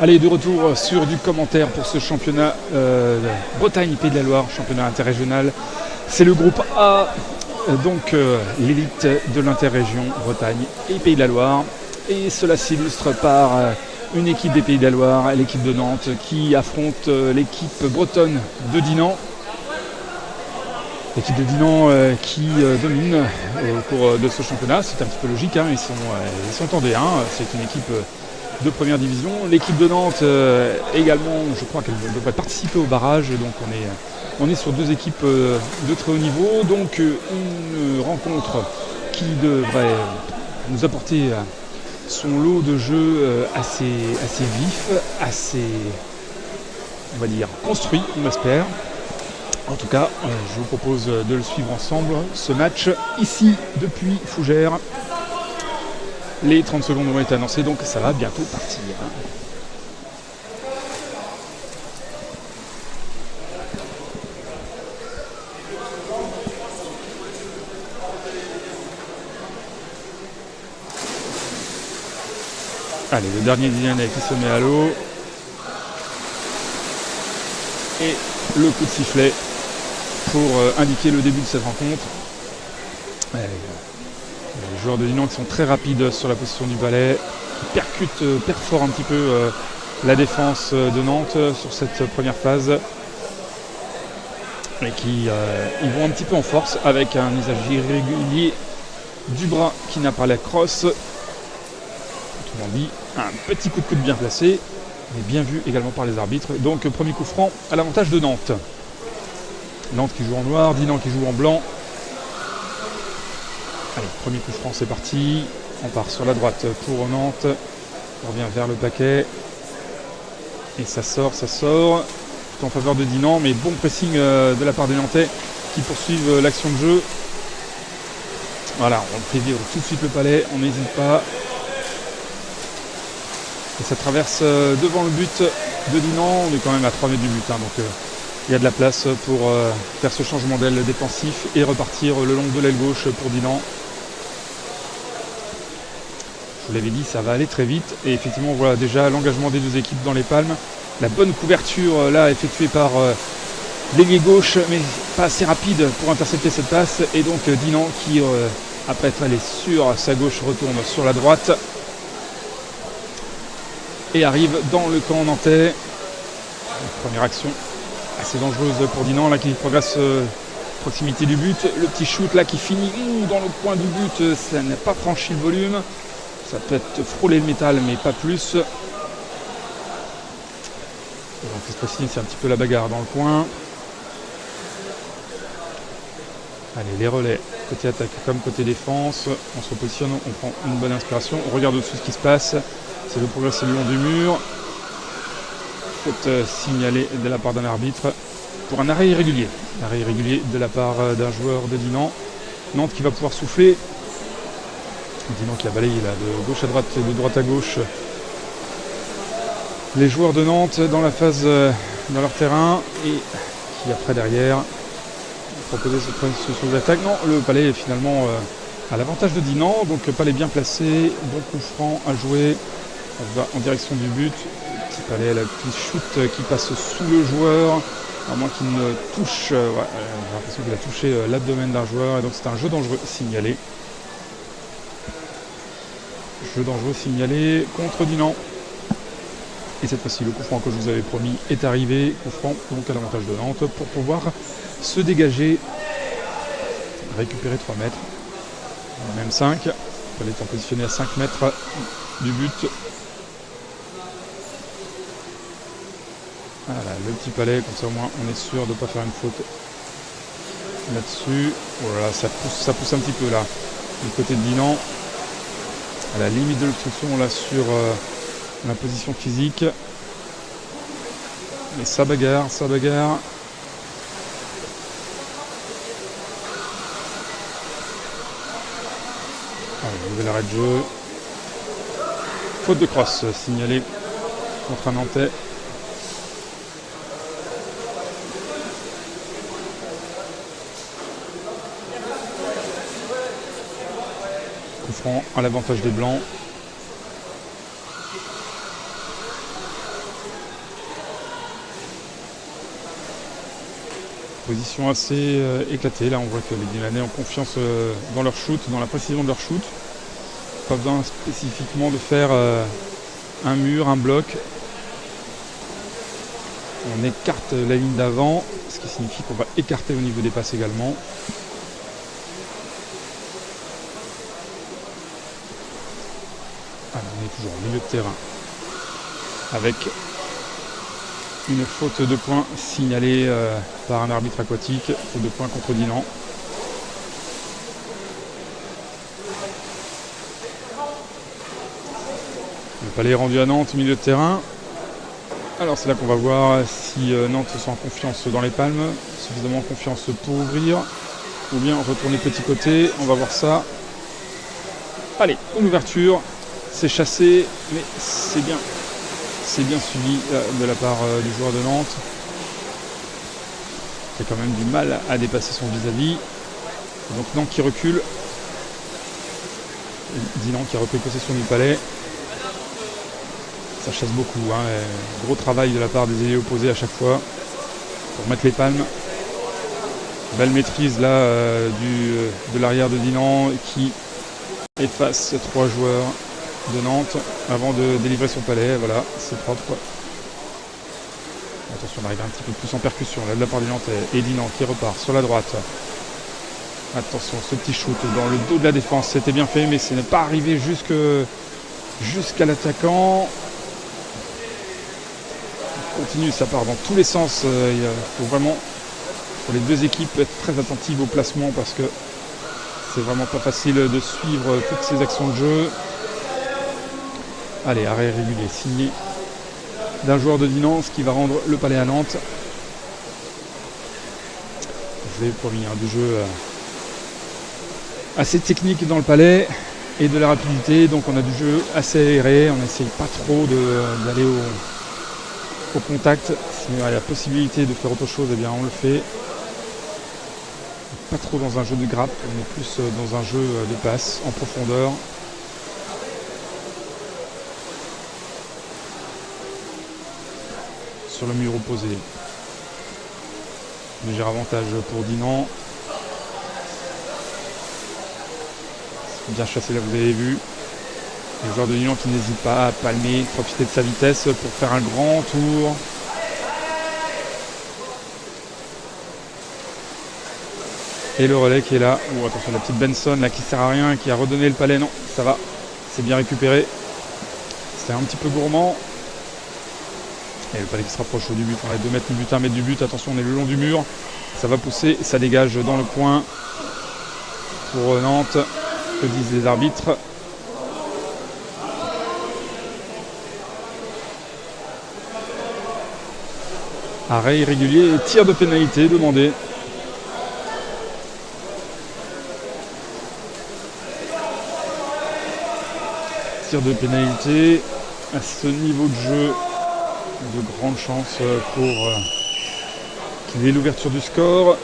Allez, de retour sur du commentaire pour ce championnat Bretagne-Pays de la Loire, championnat interrégional. C'est le groupe A, donc l'élite de l'interrégion Bretagne et Pays de la Loire. Et cela s'illustre par une équipe des Pays de la Loire, l'équipe de Nantes, qui affronte l'équipe bretonne de Dinan. L'équipe de Dinan qui domine au cours de ce championnat. C'est un petit peu logique, hein, ils sont en D1, c'est une équipe de première division. L'équipe de Nantes également, je crois qu'elle devrait participer au barrage, donc on est sur deux équipes de très haut niveau, donc une rencontre qui devrait nous apporter son lot de jeux assez vif, assez, on va dire, construit, on espère. En tout cas, je vous propose de le suivre ensemble, ce match, ici, depuis Fougères. Les 30 secondes ont été annoncées, donc ça va bientôt partir. Allez, le dernier Dylan qui se met à l'eau. Et le coup de sifflet pour indiquer le début de cette rencontre. Les joueurs de Dinan qui sont très rapides sur la position du balai, qui perforent un petit peu la défense de Nantes sur cette première phase. Et qui ils vont un petit peu en force avec un usage irrégulier du bras qui n'a pas la crosse. Autrement dit, un petit coup de coude bien placé, mais bien vu également par les arbitres. Donc premier coup franc à l'avantage de Nantes. Nantes qui joue en noir, Dinan qui joue en blanc. Allez, premier coup franc, c'est parti. On part sur la droite pour Nantes. On revient vers le paquet. Et ça sort. Tout en faveur de Dinan, mais bon pressing de la part des Nantais qui poursuivent l'action de jeu. Voilà, on fait vivre tout de suite le palais, on n'hésite pas. Et ça traverse devant le but de Dinan. On est quand même à 3 mètres du but, hein, donc il y a de la place pour faire ce changement d'aile défensif et repartir le long de l'aile gauche pour Dinan. Je vous l'avais dit, ça va aller très vite. Et effectivement, voilà déjà l'engagement des deux équipes dans les palmes. La bonne couverture là effectuée par l'ailier gauche, mais pas assez rapide pour intercepter cette passe. Et donc Dinan qui, après être allé sur sa gauche, retourne sur la droite. Et arrive dans le camp nantais. Première action assez dangereuse pour Dinan, là qui progresse proximité du but. Le petit shoot là qui finit dans le coin du but, ça n'a pas franchi le volume. Ça peut être frôler le métal, mais pas plus. Donc cette fois-ci, c'est un petit peu la bagarre dans le coin. Allez, les relais, côté attaque comme côté défense. On se repositionne, on prend une bonne inspiration. On regarde au-dessus ce qui se passe. C'est le progrès le long du mur. Faute signalée de la part d'un arbitre pour un arrêt irrégulier. Arrêt irrégulier de la part d'un joueur de Dinan. Nantes qui va pouvoir souffler. Dinan qui a balayé là, de gauche à droite et de droite à gauche les joueurs de Nantes dans la phase dans leur terrain et qui après derrière proposer cette position d'attaque. Non, le palais est finalement à l'avantage de Dinan, donc palais bien placé, bon coup franc à jouer. On va en direction du but. Petit palais, la petite shoot qui passe sous le joueur, à moins qu'il ne touche. J'ai l'impression qu'il a touché l'abdomen d'un joueur, et donc c'est un jeu dangereux signalé. Jeu dangereux signalé contre Dinan. Et cette fois-ci, le coup franc que je vous avais promis est arrivé. Coup franc donc à l'avantage de Nantes pour pouvoir se dégager, récupérer 3 mètres, même 5. Il fallait être positionné à 5 mètres du but. Voilà, le petit palais, comme ça au moins on est sûr de ne pas faire une faute là-dessus. Voilà, ça pousse un petit peu là, du côté de Dinan. À la limite de l'obstruction là sur la position physique. Mais ça bagarre. Allez, nouvel arrêt de jeu. Faute de crosse signalée contre un Nantais. Coup franc à l'avantage des Blancs. position assez éclatée. Là, on voit que les Dilanais ont confiance dans leur shoot, dans la précision de leur shoot. Pas besoin spécifiquement de faire un mur, un bloc. On écarte la ligne d'avant, ce qui signifie qu'on va écarter au niveau des passes également. Alors, on est toujours au milieu de terrain avec une faute de points signalée par un arbitre aquatique, faute de points contre Dinan. Le palais est rendu à Nantes, milieu de terrain. Alors c'est là qu'on va voir si Nantes se sent en confiance dans les palmes, suffisamment confiance pour ouvrir, ou bien retourner petit côté, on va voir ça. Allez, une ouverture, c'est chassé, mais c'est bien suivi de la part du joueur de Nantes, qui a quand même du mal à dépasser son vis-à-vis. Donc Nantes qui recule, Dinan qui a repris possession du palais. Ça chasse beaucoup, hein. Gros travail de la part des ailiers opposés à chaque fois pour mettre les palmes. Belle maîtrise là de l'arrière de Dinan qui efface 3 joueurs de Nantes avant de délivrer son palais. Voilà, c'est propre. Attention, on arrive un petit peu plus en percussion là de la part du Nantais. Et Dinan qui repart sur la droite. Attention, ce petit shoot dans le dos de la défense, c'était bien fait, mais ce n'est pas arrivé jusqu'à l'attaquant. Continue, ça part dans tous les sens. Il faut vraiment, pour les deux équipes, être très attentives au placement parce que c'est vraiment pas facile de suivre toutes ces actions de jeu. Allez, arrêt régulier signé d'un joueur de Dinan, ce qui va rendre le palais à Nantes. Je vous avais promis du jeu assez technique dans le palais et de la rapidité, donc on a du jeu assez aéré, on n'essaye pas trop d'aller au contact. S'il y a la possibilité de faire autre chose, eh bien on le fait. Pas trop dans un jeu de grappe, on est plus dans un jeu de passe en profondeur. Sur le mur opposé. Léger avantage pour Dinan. Bien chassé là, vous avez vu. Le joueur de Dinan qui n'hésite pas à palmer, profiter de sa vitesse pour faire un grand tour. Et le relais qui est là. Oh, attention, la petite Benson là qui sert à rien, qui a redonné le palais. Non, ça va. C'est bien récupéré. C'était un petit peu gourmand. Et le palais qui se rapproche du but. On a 2 mètres du but, 1 mètre du but. Attention, on est le long du mur. Ça va pousser. Ça dégage dans le coin. Pour Nantes. Que disent les arbitres? Arrêt irrégulier et tir de pénalité demandé. Tir de pénalité. À ce niveau de jeu, de grandes chances pour qu'il y ait l'ouverture du score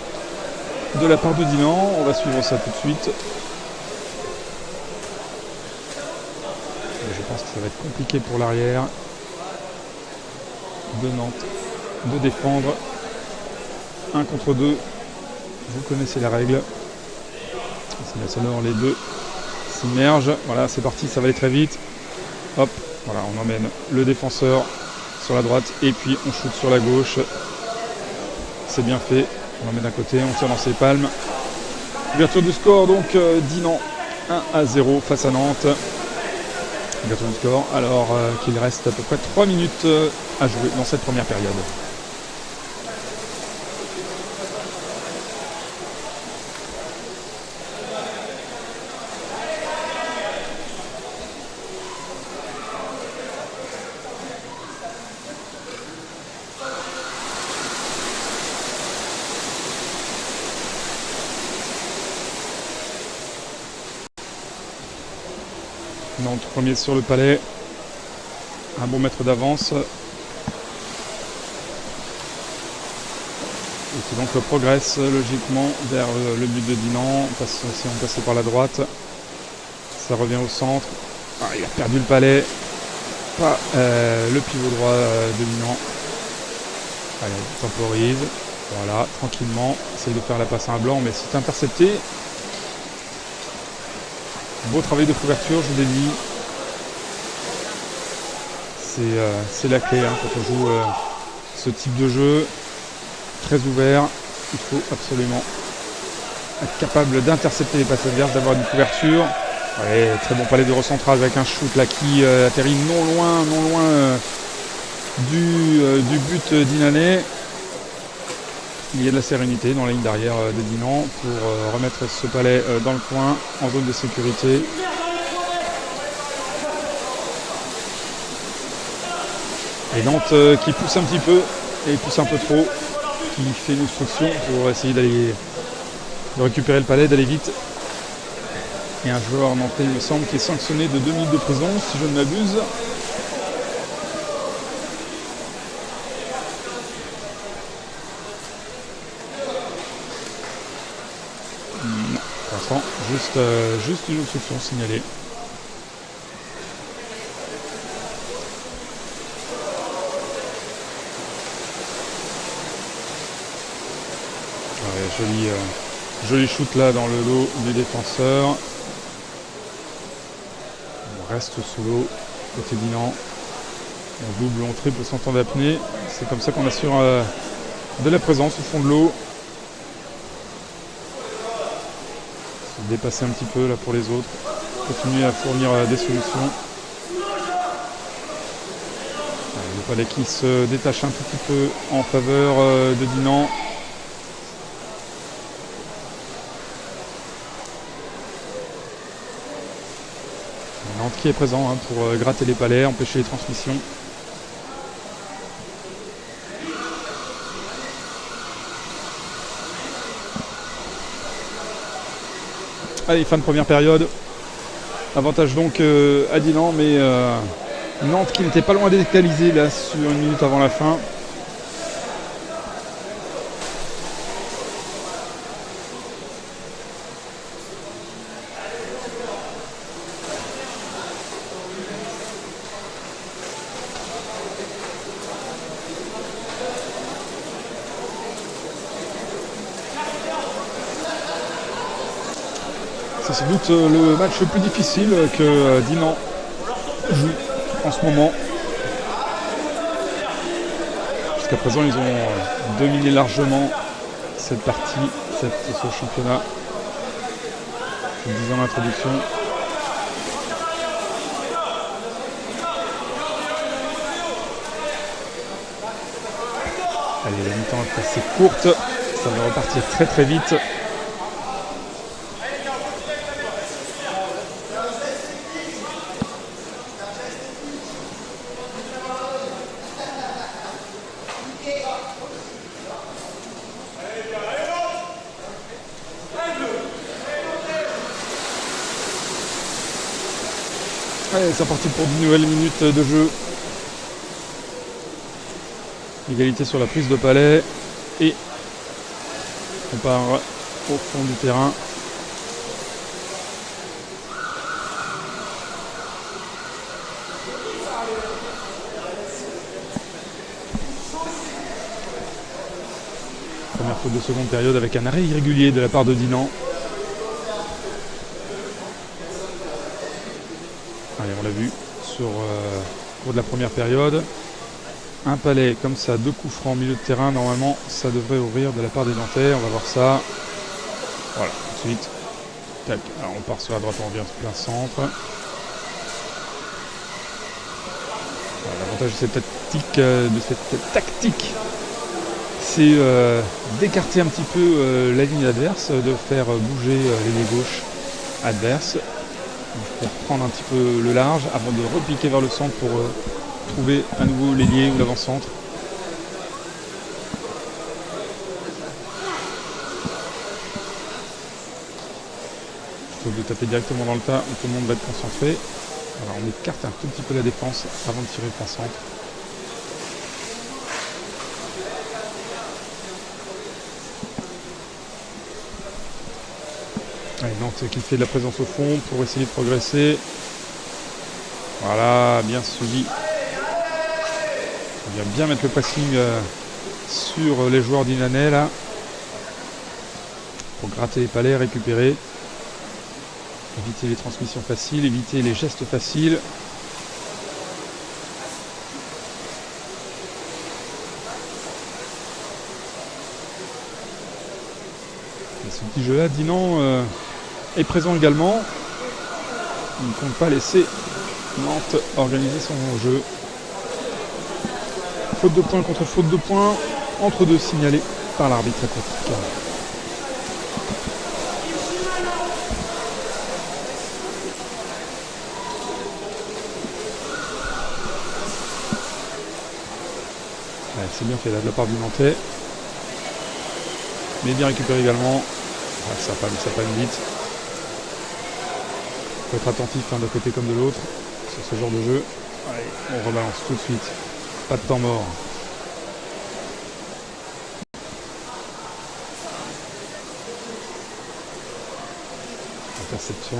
de la part de Dinan. On va suivre ça tout de suite. Je pense que ça va être compliqué pour l'arrière de Nantes de défendre 1 contre 2. Vous connaissez la règle. C'est la sonore, les deux s'immergent. Voilà, c'est parti, ça va aller très vite. Hop, voilà, on emmène le défenseur sur la droite et puis on shoot sur la gauche. C'est bien fait. On en met d'un côté, on tire dans ses palmes. Ouverture du score, donc Dinan 1-0 face à Nantes. Ouverture du score, alors qu'il reste à peu près 3 minutes à jouer dans cette première période. Nantes premier sur le palais, un bon mètre d'avance. Et qui donc progresse logiquement vers le but de Dinan. Si on passait par la droite, ça revient au centre. Ah, il a perdu le palais, pas le pivot droit de Dinan. Allez, il temporise. Voilà, tranquillement, essaye de faire la passe à un blanc, mais c'est intercepté. Beau travail de couverture, je vous l'ai dit. C'est la clé quand on joue ce type de jeu. Très ouvert, il faut absolument être capable d'intercepter les passes adverses, d'avoir une couverture. Ouais, très bon palais de recentrage avec un shoot là qui atterrit non loin du but d'Inané. Il y a de la sérénité dans la ligne d'arrière de Dinan pour remettre ce palais dans le coin en zone de sécurité. Et Nantes qui pousse un petit peu et pousse un peu trop, qui fait une obstruction pour essayer de récupérer le palais, d'aller vite. Et un joueur nantais, il me semble, qui est sanctionné de 2 minutes de prison, si je ne m'abuse. Non, pour l'instant, juste une obstruction signalée. Ouais, joli shoot là dans le dos du défenseur. On reste sous l'eau, côté Dinan. On double, on triple sans temps d'apnée. C'est comme ça qu'on assure de la présence au fond de l'eau. Se dépasser un petit peu là pour les autres. Continuer à fournir des solutions. Le palais qui se détache un tout petit peu en faveur de Dinan. Nantes qui est présent pour gratter les palais, empêcher les transmissions. Allez, fin de première période. Avantage donc à Dinan, mais Nantes qui n'était pas loin d'égaliser là sur une minute avant la fin. C'est sans doute le match le plus difficile que Dinan joue en ce moment. Jusqu'à présent, ils ont dominé largement cette partie, ce championnat. Je le disais en introduction. Allez, la mi-temps est assez courte. Ça va repartir très très vite. Allez, c'est parti pour 10 nouvelles minutes de jeu. Égalité sur la prise de palais. Et on part au fond du terrain. Première faute de seconde période avec un arrêt irrégulier de la part de Dinan. Allez, on l'a vu sur au cours de la première période. Un palais comme ça, 2 coups francs au milieu de terrain, normalement ça devrait ouvrir de la part des Nantais, on va voir ça. Voilà, ensuite, tac. Alors on part sur la droite, on revient sur plein centre. Voilà, l'avantage de cette tactique, c'est d'écarter un petit peu la ligne adverse, de faire bouger l'ailier gauche adverse, pour prendre un petit peu le large avant de repiquer vers le centre pour trouver à nouveau l'ailier ou l'avant-centre. Plutôt que de taper directement dans le tas où tout le monde va être concentré. Alors on écarte un tout petit peu la défense avant de tirer plein centre. Allez, Nantes qui fait de la présence au fond pour essayer de progresser. Voilà, bien suivi. On vient bien mettre le pressing sur les joueurs d'Inanais là. Pour gratter les palais, récupérer. Éviter les transmissions faciles, éviter les gestes faciles. Et ce petit jeu-là, Dinan est présent également. Il ne compte pas laisser Nantes organiser son jeu. Faute de points contre faute de points, entre deux signalés par l'arbitre aquatique. Ouais, c'est bien fait là de la part du Nantais. Mais bien récupéré également. Ouais, ça palme vite. Il faut être attentif d'un côté comme de l'autre sur ce genre de jeu. Allez, on rebalance tout de suite. Pas de temps mort. Interception.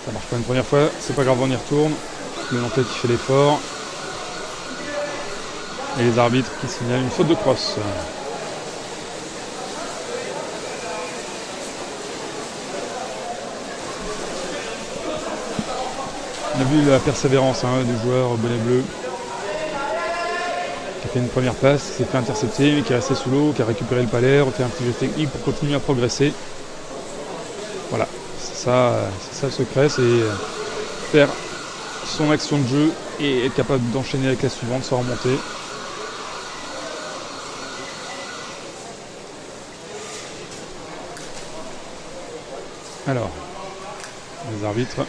Ça marche pas une première fois, c'est pas grave, on y retourne. Le Nantais qui fait l'effort. Et les arbitres qui signalent une faute de crosse. On a vu la persévérance du joueur bonnet bleu qui a fait une première passe, qui s'est fait intercepter, mais qui est resté sous l'eau, qui a récupéré le palais, refait un petit geste technique pour continuer à progresser. Voilà, c'est ça le secret, c'est faire son action de jeu et être capable d'enchaîner avec la suivante sans remonter. Alors, les arbitres.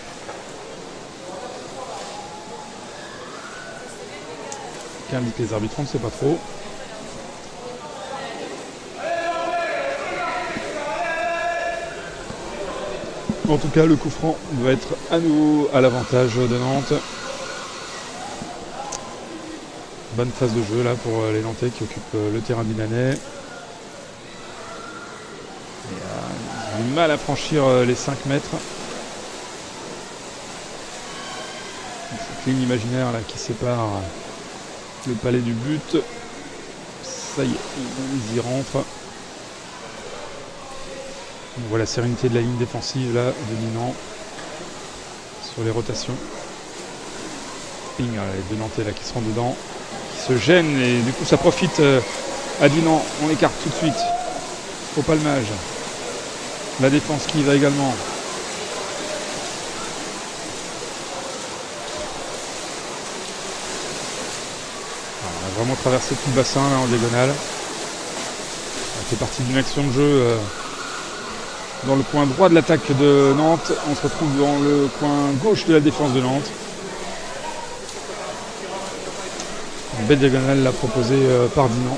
Qu'indiquent les arbitres, on ne sait pas trop. En tout cas, le coup franc va être à nouveau à l'avantage de Nantes. Bonne phase de jeu là pour les Nantais qui occupent le terrain d'Inanais. Ils ont du mal à franchir les 5 mètres. Cette ligne imaginaire là qui sépare le palais du but. Ça y est, ils y rentrent. On voit la sérénité de la ligne défensive là de Dinan sur les rotations. Ping, les deux Nantais là qui seront dedans, qui se gênent et du coup ça profite à Dinan. On l'écarte tout de suite au palmage. La défense qui y va également. On a vraiment traversé tout le bassin là, en diagonale. Ça fait partie d'une action de jeu dans le coin droit de l'attaque de Nantes. On se retrouve dans le coin gauche de la défense de Nantes. Une belle diagonale là proposée par Dinan.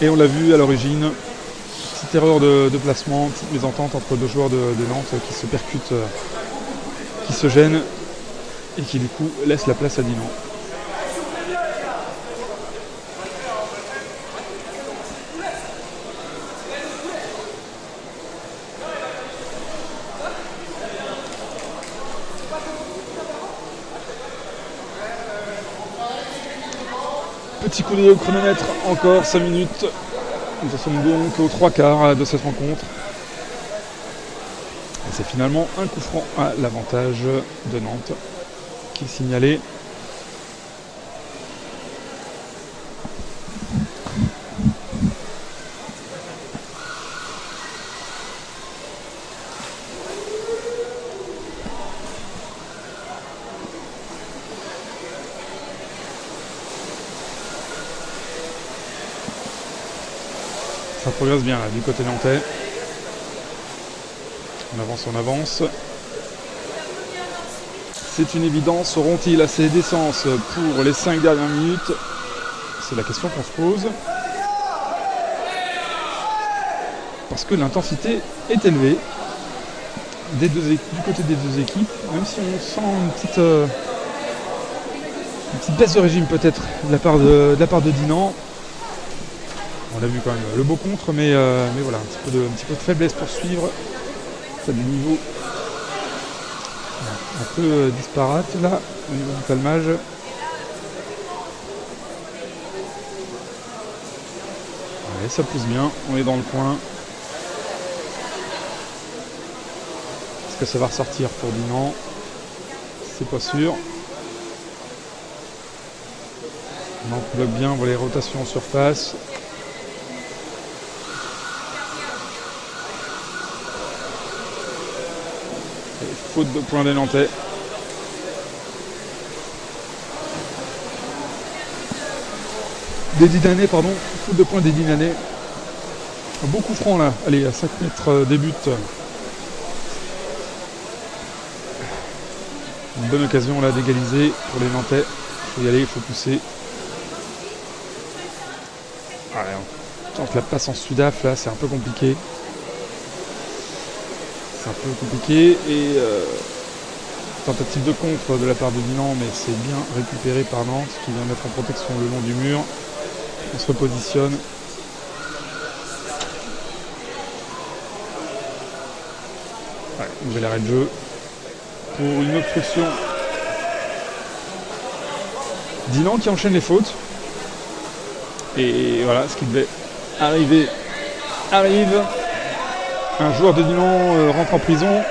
Et on l'a vu à l'origine, petite erreur de placement, petite mésentente entre deux joueurs de Nantes qui se percutent, qui se gênent et qui du coup laissent la place à Dinan. Petit coup de chronomètre, encore 5 minutes. Nous en sommes donc aux 3 quarts de cette rencontre. Et c'est finalement un coup franc à l'avantage de Nantes qui est signalé. Ça progresse bien là, du côté nantais. On avance. C'est une évidence. Auront-ils assez d'essence pour les 5 dernières minutes? C'est la question qu'on se pose. Parce que l'intensité est élevée du côté des deux équipes. Même si on sent une petite baisse de régime peut-être de la part de Dinan. On a vu quand même le beau contre, mais voilà, un petit peu de faiblesse pour suivre. Ça a du niveau un peu disparate là au niveau du palmage. Ouais, ça pousse bien, on est dans le coin. Est-ce que ça va ressortir pour Dinan? C'est pas sûr. Nantes bloque bien, on voit les rotations en surface. Et faute de points des Nantais. Des Dinanais, pardon. Faute de points des Dinanais. Beaucoup franc là. Allez, à 5 mètres des buts. Une bonne occasion là d'égaliser pour les Nantais. Il faut y aller, il faut pousser. Allez, on tente la passe en Sudaf là, c'est un peu compliqué. C'est un peu compliqué et tentative de contre de la part de Dinan, mais c'est bien récupéré par Nantes qui vient mettre en protection le long du mur. On se repositionne. Ouais, nouvel arrêt de jeu pour une obstruction. Dinan qui enchaîne les fautes. Et voilà, ce qui devait arriver arrive. Un joueur de Dinan rentre en prison.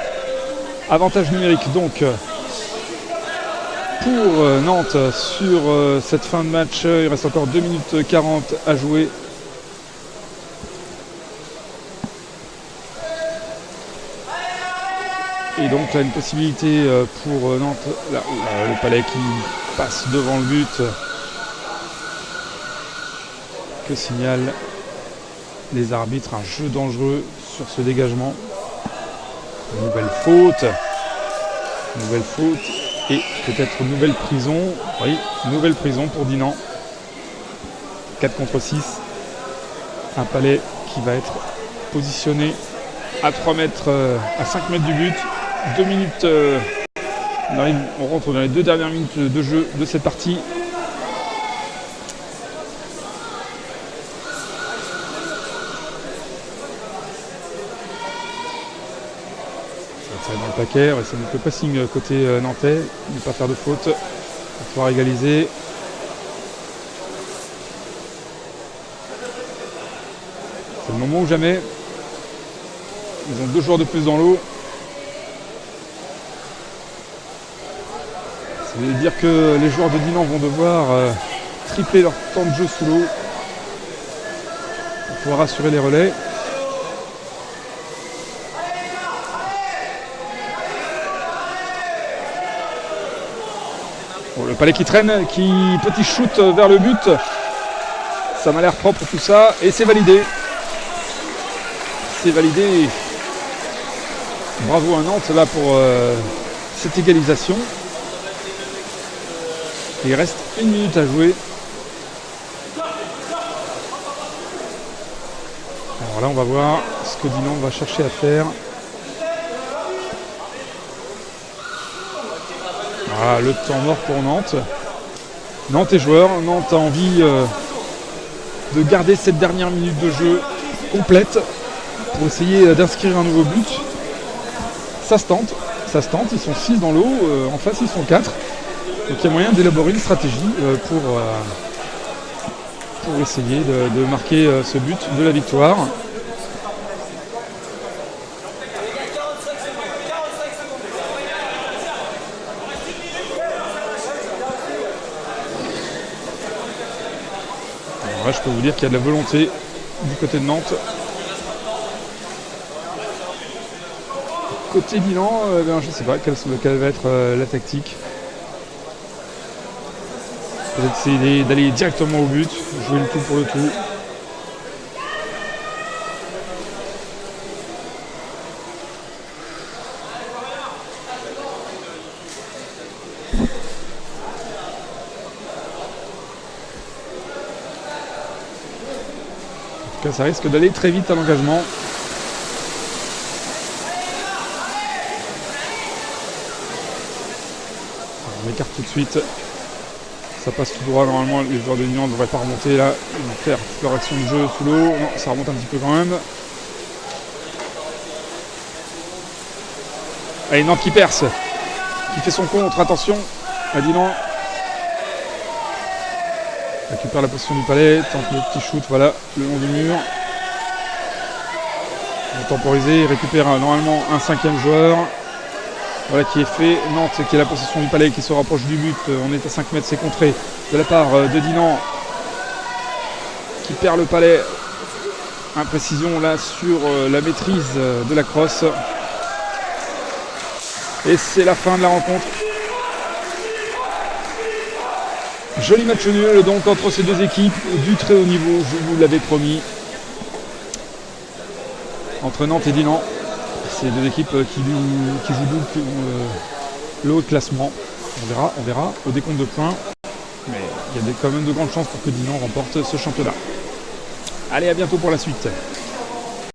Avantage numérique donc pour Nantes sur cette fin de match. Il reste encore 2 minutes 40 à jouer. Et donc là une possibilité pour Nantes. Là, le Palais qui passe devant le but. Que signalent les arbitres? Un jeu dangereux sur ce dégagement. Nouvelle faute et peut-être nouvelle prison. Oui, nouvelle prison pour Dinan. 4 contre 6. Un Palais qui va être positionné à 3 mètres, à 5 mètres du but. 2 minutes. On rentre dans les 2 dernières minutes de jeu de cette partie. Dans le paquet, c'est le passing côté nantais, ne pas faire de faute, pour pouvoir égaliser. C'est le moment ou jamais. Ils ont 2 joueurs de plus dans l'eau. Ça veut dire que les joueurs de Dinan vont devoir tripler leur temps de jeu sous l'eau pour pouvoir assurer les relais. Le Palais qui traîne, petit shoot vers le but. Ça m'a l'air propre tout ça. Et c'est validé. C'est validé. Bravo à Nantes là pour cette égalisation. Il reste 1 minute à jouer. Alors là on va voir ce que Dinan va chercher à faire. Voilà, le temps mort pour Nantes. Nantes est joueur. Nantes a envie de garder cette dernière minute de jeu complète pour essayer d'inscrire un nouveau but. Ça se tente. Ils sont 6 dans l'eau. En face, ils sont 4. Donc il y a moyen d'élaborer une stratégie pour essayer de marquer ce but de la victoire. Là, je peux vous dire qu'il y a de la volonté du côté de Nantes. Côté Dinan, je ne sais pas quelle va être la tactique. Peut-être essayer d'aller directement au but, jouer le tout pour le tout. En tout cas, ça risque d'aller très vite à l'engagement. On écarte tout de suite. Ça passe tout droit. Normalement, les joueurs de Dinan ne devraient pas remonter là. Ils vont faire toute leur action de jeu sous l'eau. Non, ça remonte un petit peu quand même. Allez, Nantes qui perce qui fait son contre, attention à Dinan. Récupère la position du palais, tente le petit shoot, voilà, le long du mur. Il va temporiser, il récupère normalement un 5e joueur. Voilà qui est fait. Nantes qui est la possession du palais, qui se rapproche du but. On est à 5 mètres, c'est contré de la part de Dinan, qui perd le palais. Imprécision là sur la maîtrise de la crosse. Et c'est la fin de la rencontre. Joli match nul donc entre ces deux équipes du très haut niveau, je vous l'avais promis. Entre Nantes et Dinan. C'est deux équipes qui jouent donc le haut classement. On verra au décompte de points. Mais il y a quand même de grandes chances pour que Dinan remporte ce championnat. Allez, à bientôt pour la suite.